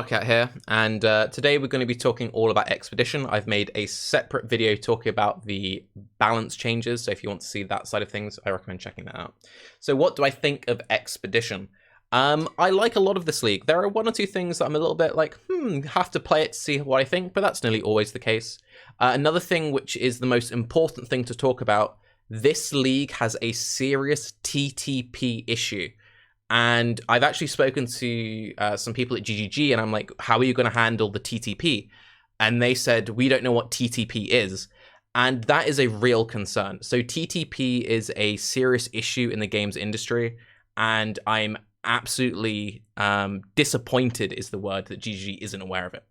Tarke here, and today we're going to be talking all about Expedition. I've made a separate video talking about the balance changes, so if you want to see that side of things, I recommend checking that out. So what do I think of Expedition? I like a lot of this league. There are one or two things that I'm a little bit like, have to play it to see what I think, but that's nearly always the case. Another thing, which is the most important thing to talk about, this league has a serious TTP issue. And I've actually spoken to some people at GGG, and I'm like, how are you going to handle the TTP? And they said, we don't know what TTP is. And that is a real concern. So TTP is a serious issue in the games industry, and I'm absolutely disappointed is the word that GGG isn't aware of it.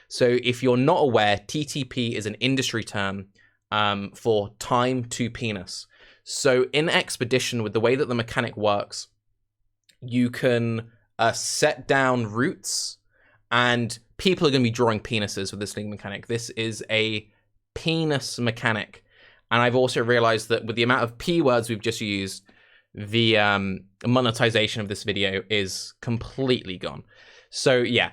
So if you're not aware, TTP is an industry term for time to penis. So in Expedition, with the way that the mechanic works, you can set down routes, and people are going to be drawing penises with this league mechanic. This is a penis mechanic. And I've also realized that with the amount of P words we've just used, the monetization of this video is completely gone. So yeah,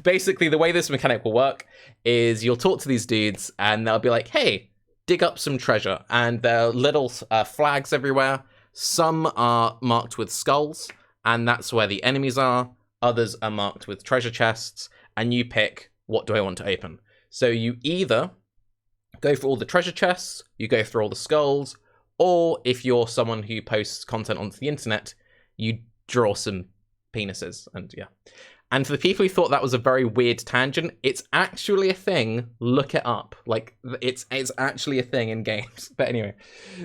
basically the way this mechanic will work is you'll talk to these dudes and they'll be like, hey, dig up some treasure. And there are little flags everywhere. Some are marked with skulls, and that's where the enemies are. Others are marked with treasure chests, and you pick, what do I want to open? So you either go for all the treasure chests, you go for all the skulls, or if you're someone who posts content onto the internet, you draw some penises, and yeah. And for the people who thought that was a very weird tangent, it's actually a thing. Look it up. Like, it's actually a thing in games. But anyway,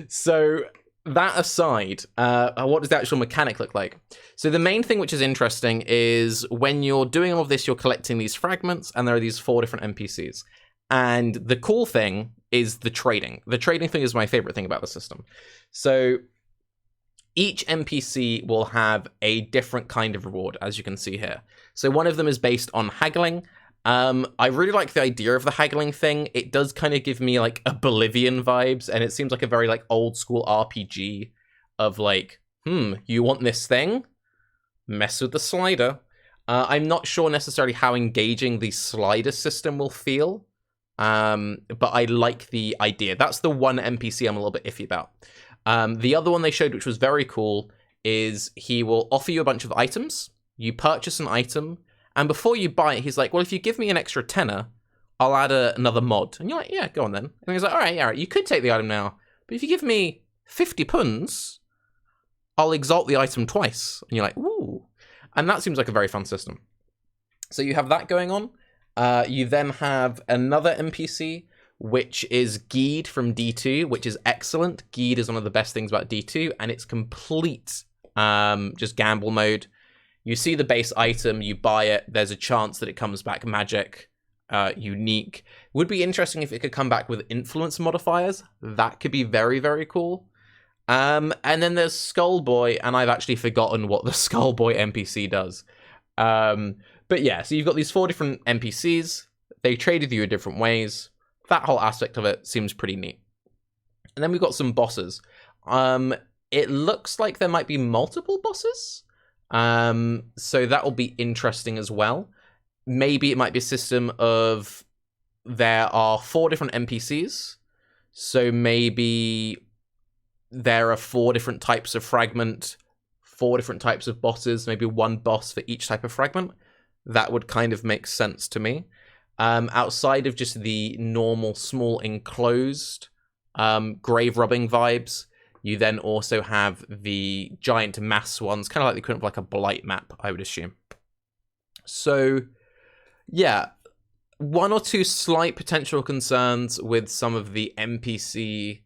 so that aside, what does the actual mechanic look like? So the main thing which is interesting is when you're doing all of this, you're collecting these fragments, and there are these 4 different NPCs. And the cool thing is the trading. The trading thing is my favorite thing about the system. So each NPC will have a different kind of reward, as you can see here. So one of them is based on haggling. I really like the idea of the haggling thing. It does kind of give me like Oblivion vibes, and it seems like a very like old school RPG of like, you want this thing? Mess with the slider. I'm not sure necessarily how engaging the slider system will feel, but I like the idea. That's the one NPC I'm a little bit iffy about. The other one they showed, which was very cool, is he will offer you a bunch of items. You purchase an item, and before you buy it, he's like, well, if you give me an extra tenner, I'll add another mod. And you're like, yeah, go on then. And he's like, all right, you could take the item now, but if you give me 50 punds, I'll exalt the item twice. And you're like, ooh. And that seems like a very fun system. So you have that going on. You then have another NPC, which is Geed from D2, which is excellent. Geed is one of the best things about D2, and it's complete just gamble mode. You see the base item, you buy it, there's a chance that it comes back magic, unique. Would be interesting if it could come back with influence modifiers. That could be very, very cool. And then there's Skullboy, and I've actually forgotten what the Skullboy NPC does. But yeah, so you've got these 4 different NPCs. They trade with you in different ways. That whole aspect of it seems pretty neat. And then we've got some bosses. It looks like there might be multiple bosses. So that will be interesting as well. Maybe it might be a system of there are 4 different NPCs. So maybe there are 4 different types of fragment, 4 different types of bosses, maybe 1 boss for each type of fragment. That would kind of make sense to me. Outside of just the normal small enclosed grave robbing vibes, you then also have the giant mass ones, kind of like the equivalent of like a blight map, I would assume. So yeah, 1 or 2 slight potential concerns with some of the NPC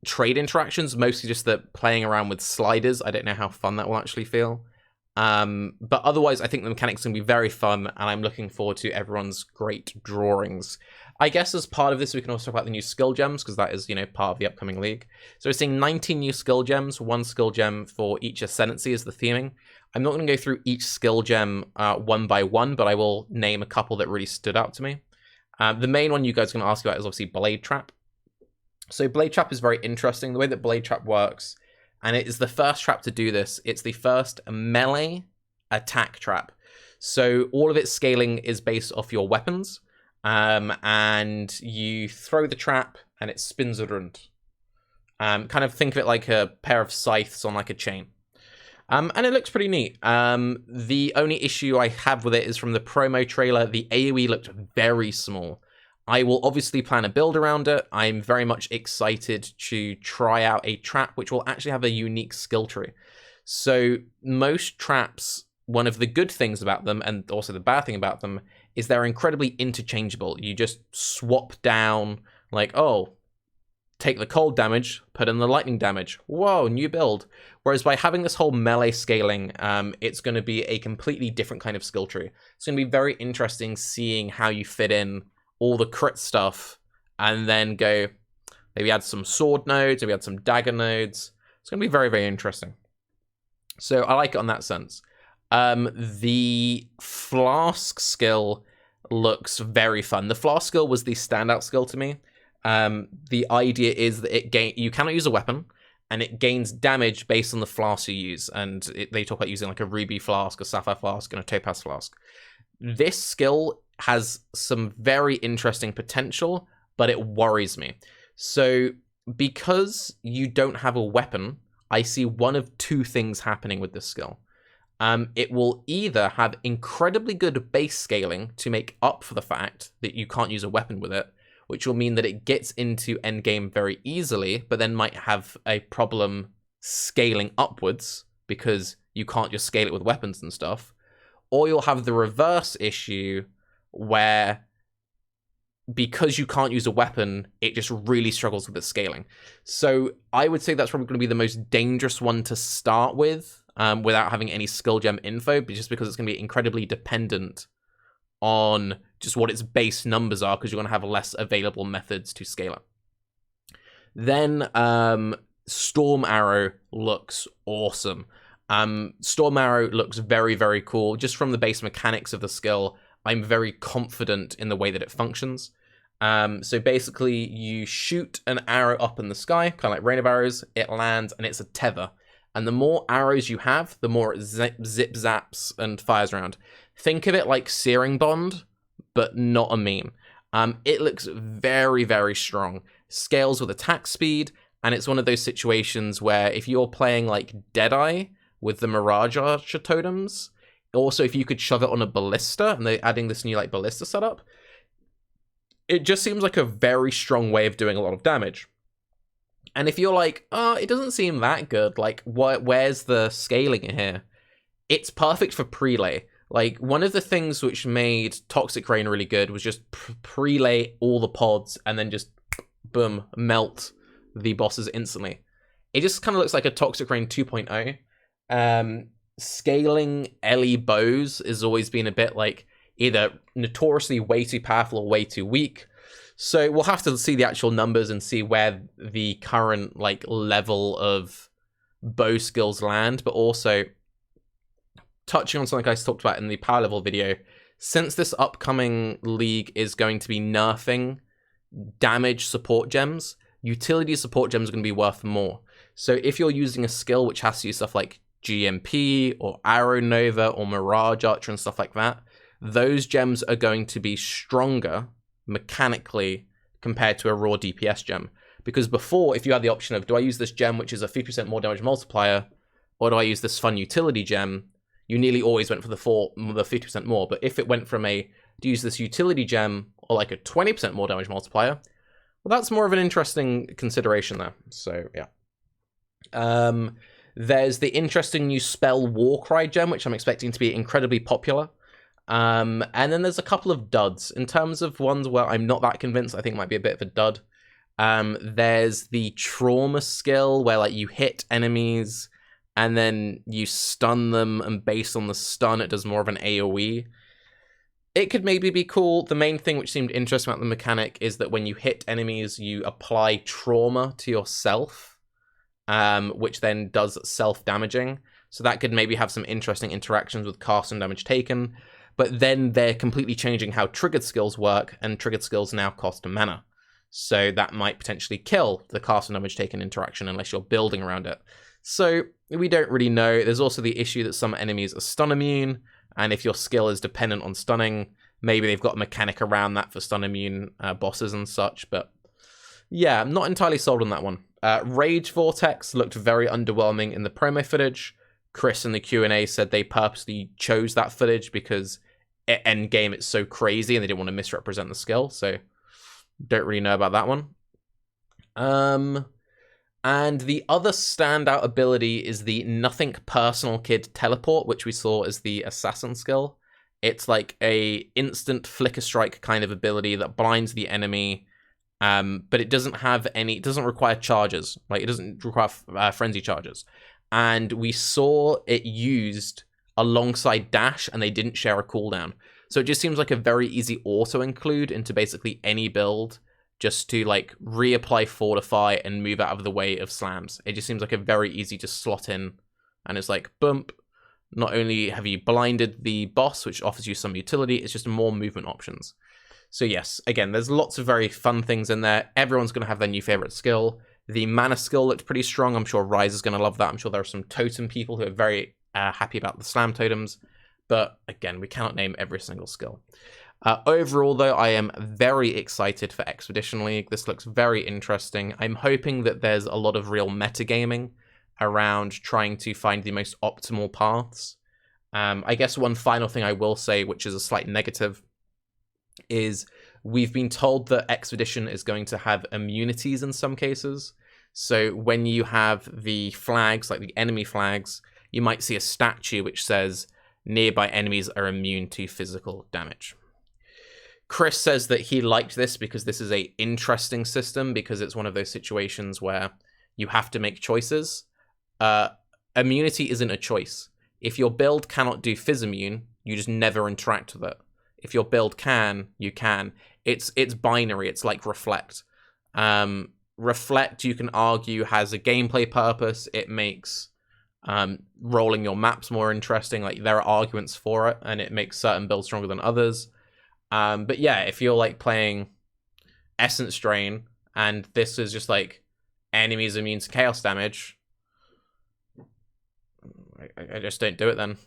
trade interactions, mostly just that playing around with sliders. I don't know how fun that will actually feel. But otherwise, I think the mechanics can be very fun, and I'm looking forward to everyone's great drawings. I guess as part of this, we can also talk about the new skill gems, because that is, part of the upcoming league. So we're seeing 19 new skill gems, 1 skill gem for each ascendancy is the theming. I'm not going to go through each skill gem one by one, but I will name a couple that really stood out to me. The main one you guys are going to ask about is obviously Blade Trap. So Blade Trap is very interesting. The way that Blade Trap works, and it is the first trap to do this, it's the first melee attack trap. So all of its scaling is based off your weapons, and you throw the trap and it spins around. Kind of think of it like a pair of scythes on like a chain. And it looks pretty neat. The only issue I have with it is from the promo trailer, the AoE looked very small. I will obviously plan a build around it. I'm very much excited to try out a trap which will actually have a unique skill tree. So most traps, one of the good things about them, and also the bad thing about them, is they're incredibly interchangeable. You just swap down, like, oh, take the cold damage, put in the lightning damage. Whoa, new build. Whereas by having this whole melee scaling, it's going to be a completely different kind of skill tree. It's going to be very interesting seeing how you fit in all the crit stuff and then go, maybe add some sword nodes, maybe add some dagger nodes. It's going to be very, very interesting. So I like it on that sense. The flask skill looks very fun. The flask skill was the standout skill to me. The idea is that you cannot use a weapon, and it gains damage based on the flask you use. And they talk about using like a ruby flask, a sapphire flask, and a topaz flask. This skill has some very interesting potential, but it worries me. So because you don't have a weapon, I see one of two things happening with this skill. It will either have incredibly good base scaling to make up for the fact that you can't use a weapon with it, which will mean that it gets into endgame very easily, but then might have a problem scaling upwards because you can't just scale it with weapons and stuff. Or you'll have the reverse issue where because you can't use a weapon, it just really struggles with its scaling. So I would say that's probably going to be the most dangerous one to start with, without having any skill gem info, but just because it's going to be incredibly dependent on just what its base numbers are, because you're going to have less available methods to scale it. Then Storm Arrow looks awesome. Storm Arrow looks very, very cool. Just from the base mechanics of the skill, I'm very confident in the way that it functions. So basically, you shoot an arrow up in the sky, kind of like Rain of Arrows, it lands, and it's a tether. And the more arrows you have, the more it zip zaps and fires around. Think of it like Searing Bond, but not a meme. It looks very, very strong. Scales with attack speed, and it's one of those situations where if you're playing like Deadeye with the Mirage Archer totems, also if you could shove it on a ballista, and they're adding this new like ballista setup, it just seems like a very strong way of doing a lot of damage. And if you're like, oh, it doesn't seem that good, like, where's the scaling here? It's perfect for prelay. Like, one of the things which made Toxic Rain really good was just prelay all the pods and then just, boom, melt the bosses instantly. It just kind of looks like a Toxic Rain 2.0. Scaling Ellie bows has always been a bit like either notoriously way too powerful or way too weak. So we'll have to see the actual numbers and see where the current like level of bow skills land, but also touching on something I talked about in the power level video, since this upcoming league is going to be nerfing damage support gems, utility support gems are going to be worth more. So if you're using a skill which has to use stuff like GMP or Arrow Nova or Mirage Archer and stuff like that, those gems are going to be stronger mechanically compared to a raw DPS gem. Because before, if you had the option of, do I use this gem which is a 50% more damage multiplier, or do I use this fun utility gem, you nearly always went for the 50% more. But if it went from do you use this utility gem or like a 20% more damage multiplier, well, that's more of an interesting consideration there. So yeah. There's the interesting new spell Warcry gem, which I'm expecting to be incredibly popular. And then there's a couple of duds. In terms of ones where I'm not that convinced, I think it might be a bit of a dud. There's the trauma skill where like you hit enemies and then you stun them, and based on the stun, it does more of an AoE. It could maybe be cool. The main thing which seemed interesting about the mechanic is that when you hit enemies, you apply trauma to yourself, which then does self-damaging. So that could maybe have some interesting interactions with cast and damage taken. But then they're completely changing how triggered skills work, and triggered skills now cost mana. So that might potentially kill the cast and damage taken interaction unless you're building around it. So we don't really know. There's also the issue that some enemies are stun immune, And if your skill is dependent on stunning, maybe they've got a mechanic around that for stun immune bosses and such. But yeah, I'm not entirely sold on that one. Rage Vortex looked very underwhelming in the promo footage. Chris in the Q&A said they purposely chose that footage because at endgame it's so crazy and they didn't want to misrepresent the skill. So don't really know about that one. And the other standout ability is the Nothing Personal Kid Teleport, which we saw as the Assassin skill. It's like a instant flicker strike kind of ability that blinds the enemy, but it doesn't have any, it doesn't require charges. Like, it doesn't require frenzy charges. And we saw it used alongside dash, and they didn't share a cooldown. So it just seems like a very easy auto-include into basically any build, just to like reapply Fortify and move out of the way of slams. It just seems like a very easy to slot in, and it's like, bump. Not only have you blinded the boss, which offers you some utility, it's just more movement options. So yes, again, there's lots of very fun things in there. Everyone's going to have their new favorite skill. The mana skill looked pretty strong. I'm sure Ryze is going to love that. I'm sure there are some totem people who are very happy about the slam totems. But again, we cannot name every single skill. Overall, though, I am very excited for Expedition League. This looks very interesting. I'm hoping that there's a lot of real metagaming around trying to find the most optimal paths. I guess one final thing I will say, which is a slight negative, is we've been told that Expedition is going to have immunities in some cases. So when you have the flags, like the enemy flags, you might see a statue which says nearby enemies are immune to physical damage. Chris says that he liked this because this is a interesting system, because it's one of those situations where you have to make choices. Immunity isn't a choice. If your build cannot do phys immune, you just never interact with it. If your build can, you can. It's binary. It's like Reflect. Reflect, you can argue, has a gameplay purpose. It makes rolling your maps more interesting. Like, there are arguments for it, and it makes certain builds stronger than others. But yeah, if you're like playing Essence Drain and this is just like enemies immune to chaos damage, I just don't do it then.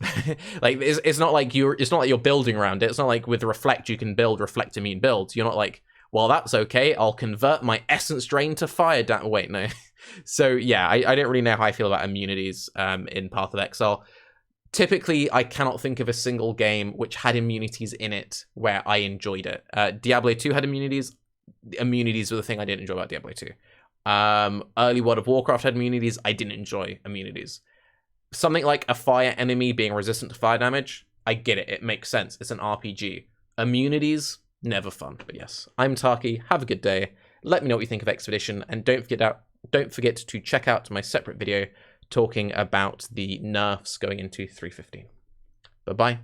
Like, it's not like you're building around it. It's not like with Reflect you can build Reflect immune builds. You're not like, well, that's okay, I'll convert my Essence Drain to fire down. Wait, no. So yeah, I don't really know how I feel about immunities in Path of Exile. Typically, I cannot think of a single game which had immunities in it where I enjoyed it. Diablo 2 had immunities. Immunities were the thing I didn't enjoy about Diablo 2. Early World of Warcraft had immunities. I didn't enjoy immunities. Something like a fire enemy being resistant to fire damage, I get it. It makes sense. It's an RPG. Immunities, never fun. But yes, I'm Tarke. Have a good day. Let me know what you think of Expedition, and don't forget to check out my separate video talking about the nerfs going into 3.15. Bye-bye.